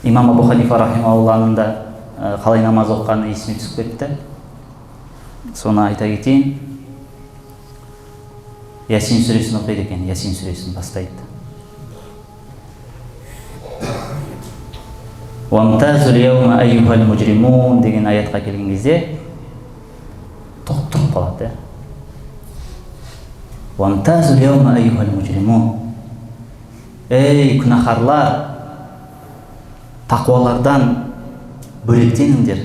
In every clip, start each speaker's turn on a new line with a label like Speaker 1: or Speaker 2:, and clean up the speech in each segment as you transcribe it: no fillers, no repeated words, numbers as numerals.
Speaker 1: имам Абу Ханифа рахимахуллахның да қалай намаз оққаны есіме түсіп кетті. Соны айта кетейін. Ясин сүресін оқиды екен, Ясин сүресін бастайды. «Вамтазул яума айюхал мужримун» деген аятқа келген кезде тұрып қалады. «Вамтазул яума айюхал мужримун». Ей күнәһарлар, тақуалардан бөлектеніңдер,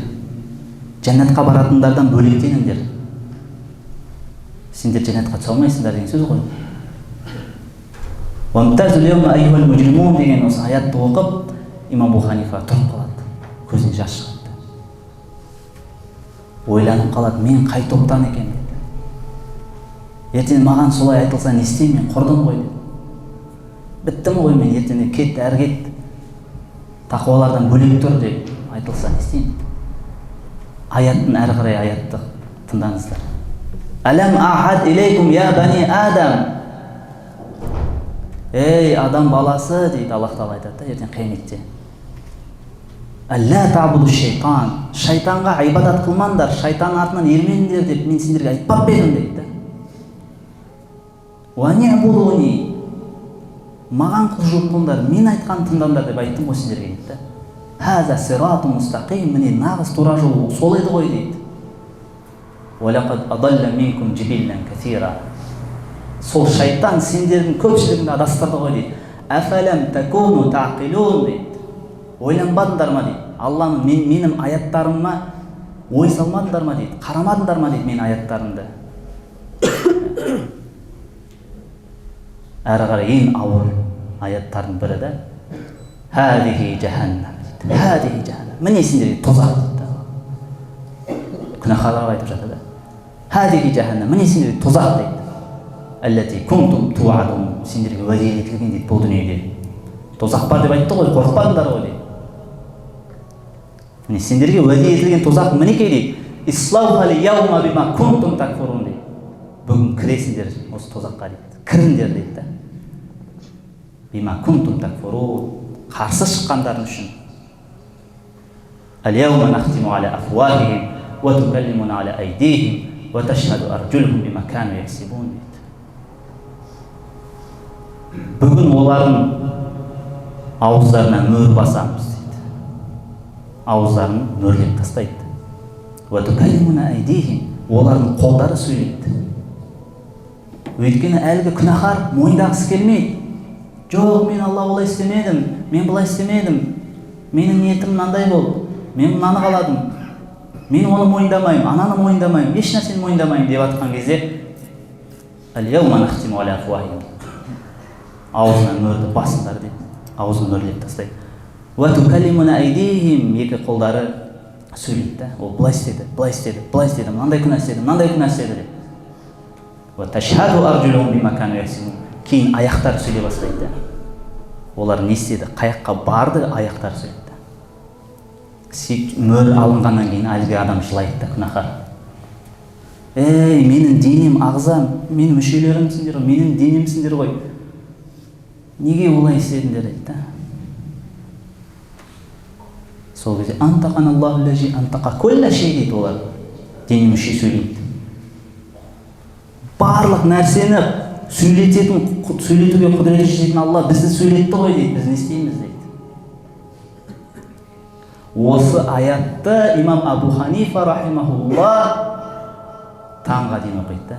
Speaker 1: жәннатқа баратындардан бөлектеніңдер. Сендер жәннатқа түсе алмайсыңдар деген сөз ғой. «Вамтазул яума айюхал мужримун» деген осы аятты оқып, имам Абу Ханифа тұрып қалады, көзіне жас шығады. Ойланып қалады, мен қай топтан екен дейді. Ертең маған солай айтылса не істеймін, мен құрдым ғой дейді. Біттім ғой мен, ертең кет, әрі кет, тақуалардан бөлек тұр деп айтылса не істеймін. Аяттың әрі қарай аятты тыңдаңыздар. «Әләм ахад илейкум я бани Адам». Ей адам баласы дейді, Аллах Тағала айтады да ертең қияметте. «Әллә табуду шайтан». Шайтанға ибадат қылмаңдар, шайтан артынан ермеңдер деп мен сендерге айтпап па едім дейді. «Ва ни'будуни». Маған құлшылық қылыңдар, мен айтқан тыңдаңдар деп айттым ғой сендерге дейді. «Хаза сирату мустақим». Міне нағыз тура жол сол еді ғой дейді. «Валақад адалла минкум жибиллан касира». Сол шайтан сендердің көпшілігіңді адастырды ғой дейді. «Афалам такуну тақилун» дейді. Ойланбадыңдар ма дейді. Алланың менің аяттарыма ой салмадыңдар ма дейді. Қарамадыңдар ма дейді мен аяттарымды. Әрі қарай ең ауыр аяттардың бірі де «Хадихи жаханнам» дейді. «Хадихи жаханнам». Міне сендерге тозақ дейді. Күнәһарларға айтып жатыр да. «Хадихи жаханнам». Міне сендерге тозақ дейді. «Әлләти кунтум туадун». Сендерге уәде етілген дейді бұл дүниеде. Тозақ бар деп айтты ғой, қорықпадыңдар ғой дейді. Міне сендерге уәде етілген тозақ мінекей дейді. «Ислауха лияума бима кунтум такфурун» дейді. Бүгін кіресіңдер осы тозаққа дейді. Кіріңдер дейді да. «Бима кунтум такфурун». Қарсы шыққандарың үшін. «Ал-яума нахтиму аля афуахихим ва тукаллимуна аля айдихим ва ташхаду арджулухум бима кану яксибун» дейді. Бүгін олардың ауыздарына мөр басамыз дейді. Ауыздарын мөрлеп тастайды. «Ва тукаллимуна айдихим». Олардың қолдары сөйлейді. Өйткені әлгі күнәһар мойындағысы келмейді. Жоқ, мен Алла олай істемедім, мен бұлай істемедім, менің ниетім мынандай болды, мен мынаны қаладым, мен оны мойындамаймын, ананы мойындамаймын, еш нәрсені мойындамаймын деп жатқан кезде «Ал-яума нахтиму аля афуахихим». Аузына мөрді басыңдар дейді. Аузын мөрлеп тастайды. «Ва тукаллимуна айдихим». Екі қолдары сөйлейді. Ол былай істеді, былай істеді, былай істеді, мынандай күнә істеді, мынандай күнә істеді деп. «Ва ташхаду арджулухум бима кану яксибун». Кейін аяқтар сөйлей бастайды. Олар не істеді? Қаяққа барды, аяқтар сөйледі. Мөр алынғаннан кейін әлгі адам жылайды да, күнәһар. «Ей, менің денем, ағзам, менің мүшелерімсіңдер ғой, менің денемсіңдер ғой. Неге олай істедіңдер?» дейді. Сол кезде «Антақаналлаху лази антақа кулла шей» дейді олар. Дене мүше сөйлейді. Барлық нәрсені сөйлетуге құдіреті жететін Алла бізді сөйлетті ғой дейді. Біз не істейміз дейді. Осы аятты имам Абу Ханифа рахимахуллах таңға дейін оқиды.